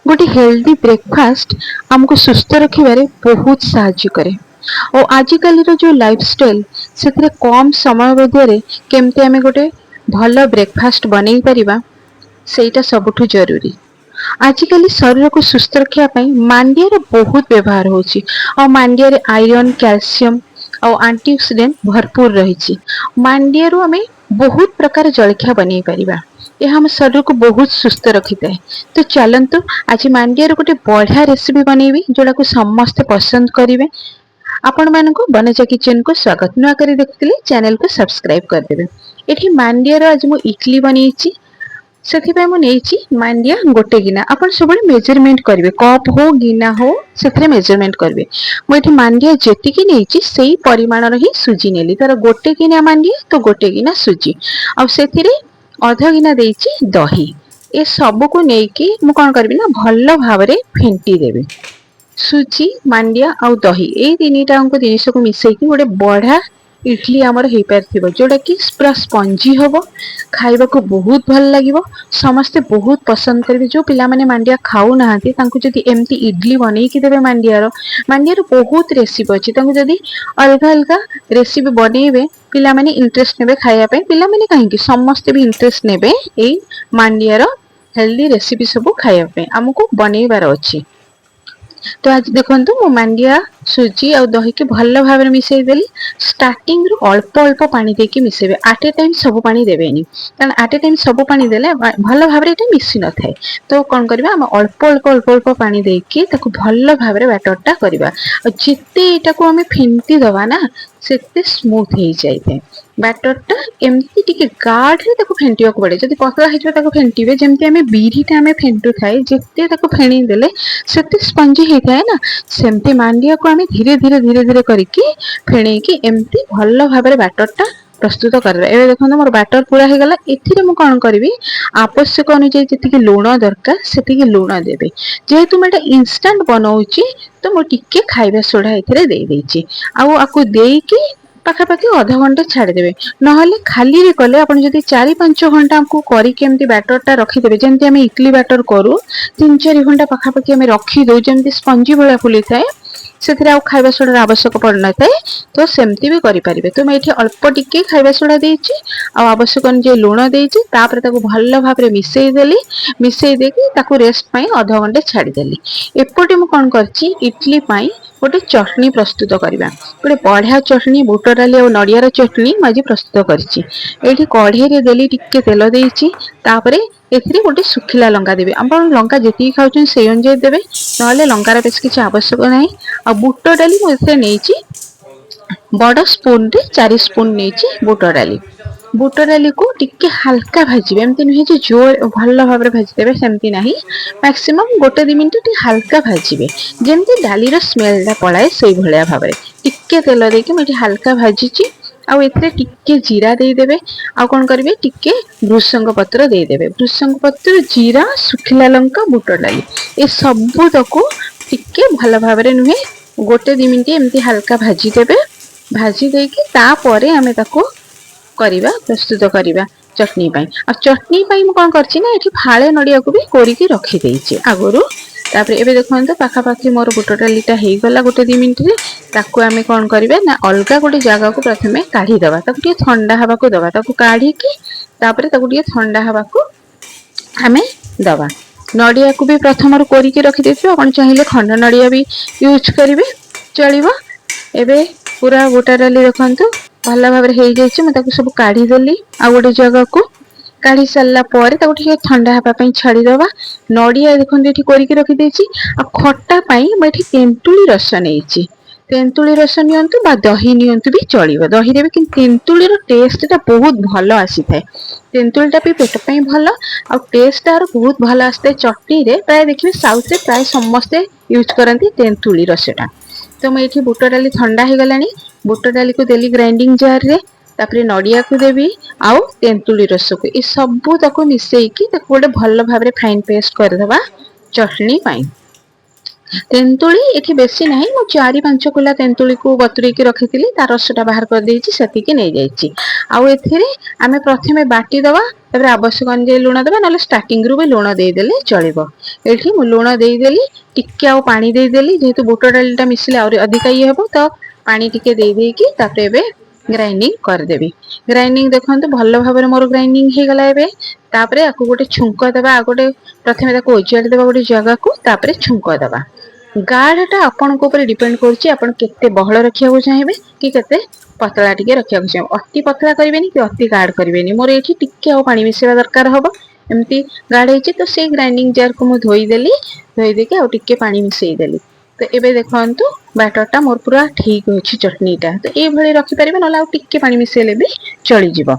गोटे healthy breakfast आमको सुस्थ रखिबारे बहुत साहाय्य करे। और आजिकल जो लाइफस्टाइल से कम समय मध्य केमती आम गोटे भल ब्रेकफास्ट बनई परिबा सेटा सबुठु जरूरी। आजिकल शरीर को सुस्थ रखा मांडिया बहुत व्यवहार होची और मांडिया आयरन कैल्शियम और एंटीऑक्सीडेंट भरपूर रही। मांडिया आम बहुत प्रकार जलखिया बनई परिबा। यह हम शरीर को बहुत सुस्थ रखी था। तो चलतु आज मांडिया गोटे बढ़िया रेसिपी बनैबी जोड़ा को समस्ते पसंद करेंगे। आपण मानक बनेजा किचन को स्वागत। नुआ कर देखते चैनल को सब्सक्राइब करदे। ये मांडिया आज मु इडली बनई से मांडिया गोटे गिना अपन सब मेजरमेंट करेंगे कप हो गिना हो से मेजरमेंट करेंगे। मुझे मांडिया जेतिकी नहीं से परिमाण ही सुजी नेली तार गोटे गिना मांडिया तो गोटे गिना सुजी आउ अध गिना देइछि दही। ए सब को लेकिन मु कौन करी ना भल भाव फेंटी देवी। सुजी मांडिया आउ दही ए तीनटा जिनिस को मिसेकी गोटे बढ़िया इडली आमर हो पार जोड़ा कि पूरा स्पंजी हम खाइबा को बहुत भल लगे। समस्ते बहुत पसंद करेंगे। जो पिला माने मांडिया खाऊ ना जदि एमती इडली बनईकी देवे मांडियार बहुत रेसिपी अच्छी जदि अलग अलग रेसिपी बनइबे पिला माने इंटरेस्ट नेबे खाया पे। पिला माने कहीं समस्ते भी इंटरेस्ट नेबे ए मांडियार हेल्दी रेसिपी सब खाया पे हमको बनइबार अच्छी। तो आज देखंतु मो मांडिया सुजी और दही के भल भाव में मिसई देली। स्टार्टिंग रु अल्प अल्प पानी देके मिसेबे एट ए टाइम सब पानी देबेनी कारण एट ए टाइम सब पानी देले भल भाव में एटा मिसी न थाए। तो कौन करबा हम अल्प अल्प अल्प अल्प पानी देके ताको भल भाव में बैटरटा करबा और जिते एटा को हमें फेंटी दवा ना सेते स्मूथ हो जाए। बैटरटा एमती टिके गाढ़ रे ताको फेंटिया को पड़े। जदि पतला हिजबे ताको फेंटिबे जेमती हमें बीरीटा हमें फेंटू थाए जिते ताको फेणी देले सेते स्पंजी हे थाए ना सेमती मांडिया को हमें धीरे धीरे धीरे धीरे करके फेणेकी एमती भल भाव में बैटरटा प्रस्तुत करबा। एबे देखो मोर बैटर पूरा हो गला। एथिरे मु कोन करबी आवश्यक अनुसार जतिकी लूण दरकार सेतिकी लूण देबे। जेहेतु मैं इंस्टेंट बनाऊची तो मु टिके खाइबा सोडा एथिरे दे देची आउ आकु देकी पाखापाखि अध घंटे छाड़देवे। नहले खाली रे कले आपण जदि 4-5 घंटा हमको करी केमती बैटरटा रखिदेबे जेमती हम इडली बैटर करू 3-4 घंटा पाखापाखि हम रखी दो जेमती स्पंजी भलिया फुली थाए से खाइबा सोडार आवश्यक पड़ना थाए। तो सेमती भी करि परिबे। तो मैं ये अल्प टिके खाइबा सोडा देइछि आ आवश्यक अनुसार लूण देइछि तापर ताको भल भाव में मिसई देली। मिसई देकी ताको रेस्ट पई अध घंटे छाड़ी देली। एपटे मु कोन करछि इडली पई गोटे चटनी प्रस्तुत करवा। गोटे बढ़िया चटनी बुट डाली और नड़ियार चटनी मुझे प्रस्तुत करछि। एठी कढ़ई रे देली टिके तेल देइछि तापरे एथिरे गोटे सुखिला लंका देबे। आपण लंका जेती खाउछन से अनुसार देबे नहले लंकार बेस किछि आवश्यक नाही। आ बुट डाली मु एथिरे नेइछि बड़ स्पून रे 4 स्पून नेइछि बुट डाली। बुट डाली को टिके हल्का भाजिबे एमती नुहे जे जोर भल भाव में भाजिदेबे सेमती नाही। मैक्सिमम गोटे 2 मिनिट टी हल्का भाजिबे जेमती डाली रो स्मेल टा पलाए सेई भलिया भाव में टिके तेल देके मैं हल्का भाजिछि। आउ एथिरे टिके जीरा दे देबे आ कोन करबे टिके भृसंग पत्र दे देबे। भृसंग पत्र जीरा सुखिला लंका बुट डाली ए सब तको टिके भल भाव में नुहे गोटे 2 मिनिट एमती हल्का भाजी देबे। भाजी देके तापरे हमें ताको करिबा प्रस्तुत करिबा चटनी पाई। आ चटनी पाई मु कोन करछि ना एठी फाळे नडिया को भी कोरिके रखी देइछि आगुरु। तापर एबे देखंतो पाखापाखि मोर बुट डालीटा हो गला गोटे 2 मिनिट रे ताको आमे कोन करिबा ना अलगा गोटे जगह को प्रथमे काढी दबा ताको टिके ठंडा हवा को दबा ताको काढी के तापर ताको टिके ठंडा हवा को आमे दबा। नडिया को भी प्रथम रु कोरिके रखी देथिबो आपण चाहिले खंड नडिया भी यूज करिवे चलिबो। एबे पूरा बुट डाली देखंतो भल भाव हो जाइए। मैं सब काढ़ी देली आ गोटे जगह को काढ़ी सारा पर ठंडा हाँपाई छाड़ीदबा। नड़िया देखो ये करके रखीदे आ खटा मुझे तेंतुली रस नहीं। तेंतुली रस नियंतु बा दही नियंतु भी चलिबो। दही रे कि तेंतुली रो टेस्ट टा बहुत भल आसी थाए। तेंतुली टा भी पेट पई भल आ टेस्ट तार बहुत भल आसते। चटनी रे प्राय देखिए साउथ रे प्राय समस्ते यूज करती तेंतुली रसटा। तो मैं ये बुट डाली ठंडा हो गलानी बुट डाली को देली ग्राइंडिंग जार रे तापरे नड़िया को देवी आउ तेंतुली रस को ये सबू तक मिसेकी गोटे भल भाव में फाइन पेस्ट करदबा चटनी पाई। ତେନ୍ତୁଳି ଏଠି ବେଶୀ ନାହିଁ, ମୁଁ 4-5 କୁଲା ତେନ୍ତୁଳିକୁ ବତୁରେଇକି ରଖିଥିଲି, ତା ରସଟା ବାହାର କରିଦେଇଛି, ସେତିକି ନେଇଯାଇଛି। ଆଉ ଏଥିରେ ଆମେ ପ୍ରଥମେ ବାଟି ଦବା, ତାପରେ ଆବଶ୍ୟକ ଅନୁଯାୟୀ ଲୁଣ ଦେବା, ନହେଲେ ଷ୍ଟାର୍ଟିଂରୁ ବି ଲୁଣ ଦେଇଦେଲେ ଚଳିବ। ଏଠି ମୁଁ ଲୁଣ ଦେଇଦେଲି, ଟିକେ ଆଉ ପାଣି ଦେଇଦେଲି, ଯେହେତୁ ବୁଟ ଡାଲିଟା ମିଶିଲେ ଆହୁରି ଅଧିକା ଇଏ ହେବ, ତ ପାଣି ଟିକେ ଦେଇଦେଇକି ତାପରେ ଏବେ ଗ୍ରାଇଣ୍ଡିଙ୍ଗ କରିଦେବି। ଗ୍ରାଇଣ୍ଡିଙ୍ଗ ଦେଖନ୍ତୁ ଭଲ ଭାବରେ ମୋର ଗ୍ରାଇଣ୍ଡିଙ୍ଗ ହେଇଗଲା ଏବେ। ତାପରେ ଆକୁ ଗୋଟେ ଛୁଙ୍କ ଦେବା, ଆଉ ଗୋଟେ ପ୍ରଥମେ ତାକୁ ଓଜାଡି ଦେବା ଗୋଟେ ଜାଗାକୁ, ତାପରେ ଛୁଙ୍କ ଦେବା। ଗାଢଟା ଆପଣଙ୍କ ଉପରେ ଡିପେଣ୍ଡ କରୁଛି, ଆପଣ କେତେ ବହଳ ରଖିବାକୁ ଚାହିଁବେ କି କେତେ ପତଳା ଟିକେ ରଖିବାକୁ ଚାହିଁବେ। ଅତି ପତଳା କରିବେନି କି ଅତି ଗାଢ କରିବେନି। ମୋର ଏଇଠି ଟିକେ ଆଉ ପାଣି ମିଶେଇବା ଦରକାର ହବ। ଏମିତି ଗାଢ ହେଇଛି ତ ସେଇ ଗ୍ରାଇଣ୍ଡିଙ୍ଗ ଜାରକୁ ମୁଁ ଧୋଇଦେଲି, ଧୋଇ ଦେଇକି ଆଉ ଟିକେ ପାଣି ମିଶେଇ ଦେଲି। ତ ଏବେ ଦେଖନ୍ତୁ ବ୍ୟାଟରଟା ମୋର ପୁରା ଠିକ ଅଛି। ଚଟଣିଟା ତ ଏଇଭଳି ରଖିପାରିବେ, ନହେଲେ ଆଉ ଟିକେ ପାଣି ମିଶେଇଲେ ବି ଚଳିଯିବ।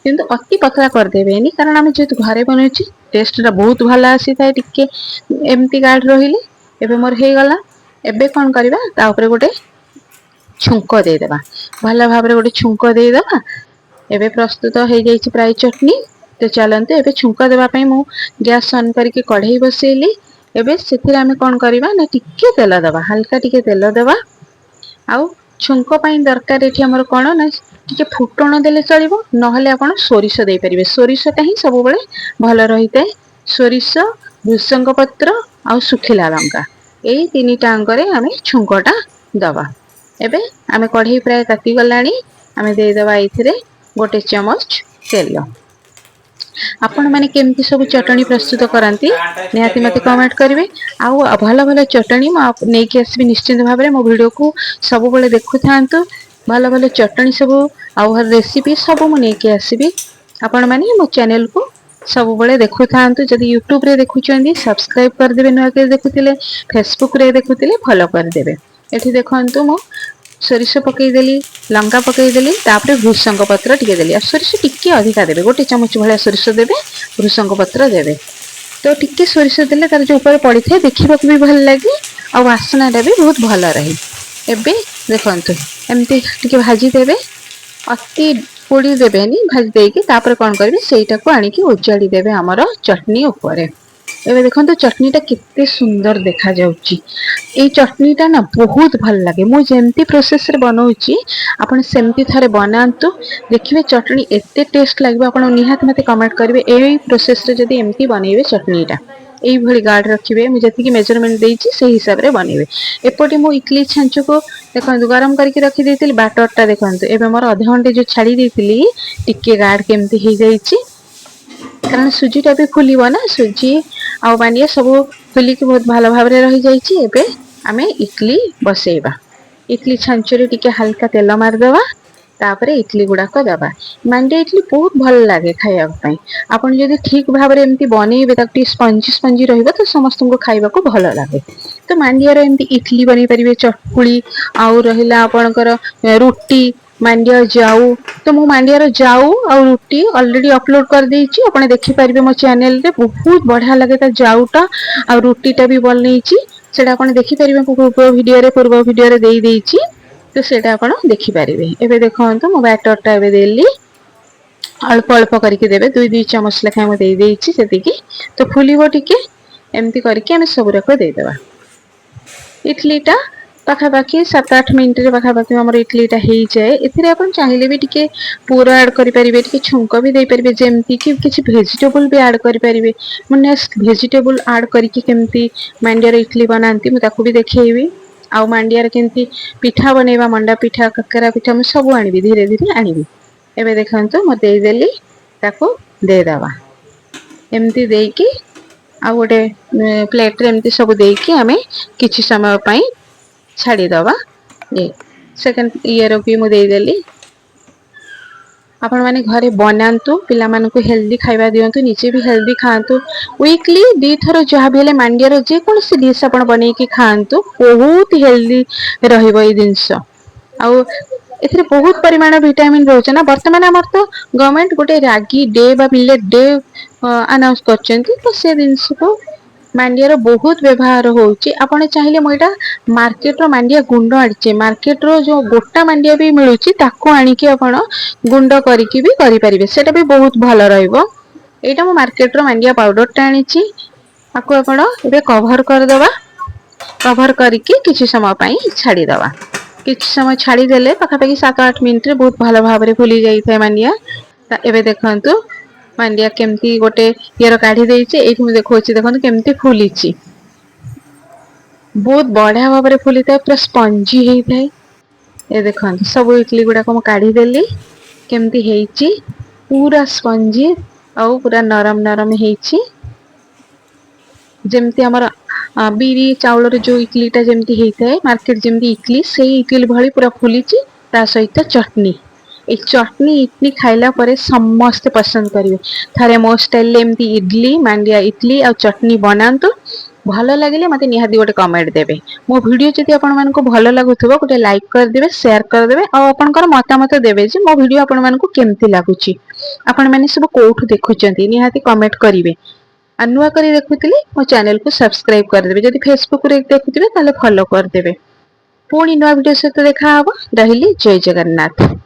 କିନ୍ତୁ ଅତି ପତଳା କରିଦେବେନି, କାରଣ ଆମେ ଯେହେତୁ ଘରେ ବନେଇଛୁ ଟେଷ୍ଟଟା ବହୁତ ଭଲ ଆସିଥାଏ ଟିକେ ଏମିତି ଗାଢ ରହିଲେ। ଏବେ ମୋର ହେଇଗଲା। ଏବେ କଣ କରିବା, ତା ଉପରେ ଗୋଟେ ଛୁଙ୍କ ଦେଇଦବା। ଭଲ ଭାବରେ ଗୋଟେ ଛୁଙ୍କ ଦେଇଦବା। ଏବେ ପ୍ରସ୍ତୁତ ହେଇଯାଇଛି ପ୍ରାୟ ଚଟଣି। ତ ଚାଲନ୍ତୁ ଏବେ ଛୁଙ୍କ ଦେବା ପାଇଁ ମୁଁ ଗ୍ୟାସ୍ ଅନ୍ କରିକି କଢେଇ ବସେଇଲି। ଏବେ ସେଥିରେ ଆମେ କଣ କରିବା ନା ଟିକେ ତେଲ ଦବା, ହାଲକା ଟିକେ ତେଲ ଦବା। ଆଉ ଛୁଙ୍କ ପାଇଁ ଦରକାର ଏଠି ଆମର କଣ ନା ଟିକେ ଫୁଟଣ ଦେଲେ ଚଳିବ, ନହେଲେ ଆପଣ ସୋରିଷ ଦେଇପାରିବେ। ସୋରିଷଟା ହିଁ ସବୁବେଳେ ଭଲ ରହିଥାଏ। ସୋରିଷ, ଭୃସଙ୍ଗ ପତ୍ର ଆଉ ଶୁଖିଲା ଲଙ୍କା, ଏଇ ତିନିଟା ଅଙ୍ଗରେ ଆମେ ଛୁଙ୍କଟା ଦବା। ଏବେ ଆମେ କଢେଇ ପ୍ରାୟ ତାତି ଗଲାଣି, ଆମେ ଦେଇଦବା ଏଇଥିରେ 1 ଚାମଚ ତେଲ। ଆପଣ ମାନେ କେମିତି ସବୁ ଚଟଣି ପ୍ରସ୍ତୁତ କରନ୍ତି ନିହାତି ମତେ କମେଣ୍ଟ କରିବେ। ଆଉ ଭଲ ଭଲ ଚଟଣି ମୁଁ ନେଇକି ଆସିବି ନିଶ୍ଚିନ୍ତ ଭାବରେ। ମୋ ଭିଡିଓକୁ ସବୁବେଳେ ଦେଖୁଥାନ୍ତୁ। ଭଲ ଭଲ ଚଟଣି ସବୁ ଆଉ ରେସିପି ସବୁ ମୁଁ ନେଇକି ଆସିବି। ଆପଣ ମାନେ ମୋ ଚ୍ୟାନେଲକୁ ସବୁବେଳେ ଦେଖୁଥାନ୍ତୁ। ଯଦି ୟୁଟ୍ୟୁବ ରେ ଦେଖୁଛନ୍ତି ସବସ୍କ୍ରାଇବ କରିଦେବେ, ନୂଆ କରି ଦେଖୁଥିଲେ ଫେସବୁକ ରେ ଦେଖୁଥିଲେ ଫଲୋ କରିଦେବେ। ଏଠି ଦେଖନ୍ତୁ ମୁଁ ସୋରିଷ ପକେଇଦେଲି, ଲଙ୍କା ପକେଇଦେଲି, ତାପରେ ଭୃସଙ୍ଗ ପତ୍ର ଟିକେ ଦେଲି। ଆଉ ସୋରିଷ ଟିକେ ଅଧିକା ଦେବେ, 1 ଚାମଚ ଭଳିଆ ସୋରିଷ ଦେବେ, ଭୃସଙ୍ଗ ପତ୍ର ଦେବେ। ତ ଟିକେ ସୋରିଷ ଦେଲେ ତାର ଯୋଉ ଉପରେ ପଡିଥାଏ ଦେଖିବାକୁ ବି ଭଲ ଲାଗେ, ଆଉ ବାସ୍ନାଟା ବି ବହୁତ ଭଲ ରହେ। ଏବେ ଦେଖନ୍ତୁ ଏମିତି ଟିକେ ଭାଜି ଦେବେ, ଅତି ପୋଡି ଦେବେନି, ଭାଜି ଦେଇକି ତାପରେ କଣ କରିବେ ସେଇଟାକୁ ଆଣିକି ଓଜାଡି ଦେବେ ଆମର ଚଟଣି ଉପରେ। ଏବେ ଦେଖନ୍ତୁ ଚଟଣି ଟା କେତେ ସୁନ୍ଦର ଦେଖା ଯାଉଛି। ଏଇ ଚଟଣି ଟା ନା ବହୁତ ଭଲ ଲାଗେ। ମୁଁ ଯେମିତି ପ୍ରୋସେସ ରେ ବନଉଛି ଆପଣ ସେମିତି ଥରେ ବନାନ୍ତୁ, ଦେଖିବେ ଚଟଣି ଏତେ ଟେଷ୍ଟ ଲାଗିବ। ଆପଣ ନିହାତି ମତେ କମେଣ୍ଟ କରିବେ ଏଇ ପ୍ରୋସେସ ରେ ଯଦି ଏମିତି ବନେଇବେ ଚଟଣି ଟା। ଏଇଭଳି ଗାଢ ରଖିବେ, ମୁଁ ଯେତିକି ମେଜରମେଣ୍ଟ ଦେଇଛି ସେଇ ହିସାବରେ ବନେଇବେ। ଏପଟେ ମୁଁ ଇଟଲି ଛାଞ୍ଚକୁ ଦେଖନ୍ତୁ ଗରମ କରିକି ରଖିଦେଇଥିଲି। ବାଟର ଟା ଦେଖନ୍ତୁ ଏବେ ମୋର ଅଧଘଣ୍ଟେ ଯୋଉ ଛାଡି ଦେଇଥିଲି ଟିକେ ଗାଢ କେମିତି ହେଇଯାଇଛି। କାରଣ ସୁଜି ଟା ବି ଫୁଲିବ ନା, ସୁଜି ଆଉ ମାଣ୍ଡିଆ ସବୁ ଫୁଲିକି ବହୁତ ଭଲ ଭାବରେ ରହିଯାଇଛି। ଏବେ ଆମେ ଇଟଲି ବସେଇବା। ଇଟଲି ଛାଞ୍ଚରେ ଟିକେ ହାଲକା ତେଲ ମାରିଦବା, ତାପରେ ଇଟଲି ଗୁଡାକ ଦବା। ମାଣ୍ଡିଆ ଇଟଲି ବହୁତ ଭଲ ଲାଗେ ଖାଇବା ପାଇଁ। ଆପଣ ଯଦି ଠିକ ଭାବରେ ଏମିତି ବନେଇବେ ତାକୁ ଟିକେ ସ୍ପଞ୍ଜି ସ୍ପଞ୍ଜି ରହିବ, ତ ସମସ୍ତଙ୍କୁ ଖାଇବାକୁ ଭଲ ଲାଗେ। ତ ମାଣ୍ଡିଆର ଏମିତି ଇଟଲି ବନେଇ ପାରିବେ, ଚକୁଳି ଆଉ ରହିଲା ଆପଣଙ୍କର ରୁଟି, ମାଣ୍ଡିଆ ଯାଉ। ତ ମୁଁ ମାଣ୍ଡିଆର ଯାଉ ଆଉ ରୁଟି ଅଲରେଡି ଅପଲୋଡ କରିଦେଇଛି, ଆପଣ ଦେଖିପାରିବେ ମୋ ଚ୍ୟାନେଲରେ। ବହୁତ ବଢିଆ ଲାଗେ ତା ଯାଉଟା, ଆଉ ରୁଟି ଟା ବି ବନେଇଛି, ସେଟା ଆପଣ ଦେଖିପାରିବେ। ପୂର୍ବ ଭିଡିଓରେ ଦେଇଛି, ତ ସେଇଟା ଆପଣ ଦେଖିପାରିବେ। ଏବେ ଦେଖନ୍ତୁ ମୁଁ ବ୍ୟାଟର ଟା ଏବେ ଦେଲି, ଅଳ୍ପ ଅଳ୍ପ କରିକି ଦେବେ, 2 ଚାମଚ ଲେଖାଏଁ ମୁଁ ଦେଇଛି ସେତିକି। ତ ଫୁଲିବ ଟିକେ, ଏମିତି କରିକି ଆମେ ସବୁଯାକ ଦେଇଦବା। ଇଟଲି ଟା ପାଖାପାଖି 7-8 ମିନିଟରେ ପାଖାପାଖି ଆମର ଇଟଲି ଟା ହେଇଯାଏ। ଏଥିରେ ଆପଣ ଚାହିଁଲେ ବି ଟିକେ ପୁର ଆଡ କରିପାରିବେ, ଟିକେ ଛୁଙ୍କ ବି ଦେଇପାରିବେ, ଯେମିତି କି କିଛି ଭେଜିଟେବୁଲ ବି ଆଡ କରିପାରିବେ। ମୁଁ ନେକ୍ସଟ ଭେଜିଟେବୁଲ ଆଡ କରିକି କେମିତି ମାଣ୍ଡିଆର ଇଟଲି ବନାନ୍ତି ମୁଁ ତାକୁ ବି ଦେଖେଇବି। ଆଉ ମାଣ୍ଡିଆରେ କେମିତି ପିଠା ବନେଇବା, ମଣ୍ଡା ପିଠା, କାକରା ପିଠା, ମୁଁ ସବୁ ଆଣିବି, ଧୀରେ ଧୀରେ ଆଣିବି। ଏବେ ଦେଖନ୍ତୁ ମୁଁ ଦେଇଦେଲି, ତାକୁ ଦେଇଦବା। ଏମିତି ଦେଇକି ଆଉ ଗୋଟେ ପ୍ଲେଟରେ ଏମିତି ସବୁ ଦେଇକି ଆମେ କିଛି ସମୟ ପାଇଁ ଛାଡିଦବା। ସେକେଣ୍ଡ ଇଏର ବି ମୁଁ ଦେଇଦେଲି। ଆପଣ ମାନେ ଘରେ ବନାନ୍ତୁ, ପିଲାମାନଙ୍କୁ ହେଲ୍ଦି ଖାଇବା ଦିଅନ୍ତୁ, ନିଜେ ବି ହେଲ୍ଦି ଖାଆନ୍ତୁ। ୱିକଲି 2 ଥର ଯାହାବି ହେଲେ ମାଣ୍ଡିଆର ଯେକୌଣସି ଡିସ୍ ଆପଣ ବନେଇକି ଖାଆନ୍ତୁ, ବହୁତ ହେଲ୍ଦି ରହିବ ଏଇ ଜିନିଷ। ଆଉ ଏଥିରେ ବହୁତ ପରିମାଣ ଭିଟାମିନ ରହୁଛି ନା। ବର୍ତ୍ତମାନ ଆମର ତ ଗଭର୍ଣମେଣ୍ଟ ଗୋଟେ ରାଗି ଡେ ବା ମିଲେଟ ଡେ ଆନାଉନ୍ସ କରିଛନ୍ତି, ତ ସେ ଜିନିଷକୁ ମାଣ୍ଡିଆର ବହୁତ ବ୍ୟବହାର ହଉଛି। ଆପଣ ଚାହିଁଲେ ମୁଁ ଏଇଟା ମାର୍କେଟ ର ମାଣ୍ଡିଆ ଗୁଣ୍ଡ ଆଣିଛେ, ମାର୍କେଟ ର ଯୋଉ ଗୋଟା ମାଣ୍ଡିଆ ବି ମିଳୁଛି ତାକୁ ଆଣିକି ଆପଣ ଗୁଣ୍ଡ କରିକି ବି କରିପାରିବେ, ସେଇଟା ବି ବହୁତ ଭଲ ରହିବ। ଏଇଟା ମୁଁ ମାର୍କେଟ ର ମାଣ୍ଡିଆ ପାଉଡର ଟା ଆଣିଛି, ତାକୁ ଆପଣ ଏବେ କଭର କରିଦବା। कवर करके किछि समय पई छाड़ी दवा। किछि समय छाड़ी देले पाखापाखि 7-8 मिनिट रे बहुत भलो भाबरे फुली जाई थाए मांडिया। ता एबे देखंतु मांडिया केमती गोटे ईयर काढी देइचे एठी मु देखौची देखंतु केमती फुलीची। बहुत बढ़िया भाबरे फुली थाए पूरा स्पंजी हेई थाए। ए देखंतु सब इडली गुडा को मु काढी देली केमती हेइची पूरा स्पंजी और पूरा नरम नरम हेइची। जेमती हमर बिरी चाउल रे जो इडली ता जेमती हेइथाए मार्केट जेमती इडली सेही इडली भली पूरा फुलीची। ता सहित चटनी ए चटनी इडली खाइला परे समस्त पसंद करिवे। थारे मो स्टाइल एमती इडली मांडिया इडली और चटनी बनांतु भलो लागिले मते निहाती गोटे कमेंट देबे। मो वीडियो जदि आपण मानको भलो लागुथबो गोटे लाइक कर देबे शेयर कर देबे और आपनकर मतामत देबे जे मो वीडियो आपण मानको केमती लागुची। आपण माने सब कोठु देखुचंती निहाती कमेंट करिवे। आ नुआ करी देखुतिले मो चैनल को सब्सक्राइब कर देबे। जदि फेसबुक रे देखुतिबे ताले फॉलो कर देबे। पुणी नुआ वीडियो सहित देखा हबो। रहिली जय जगन्नाथ।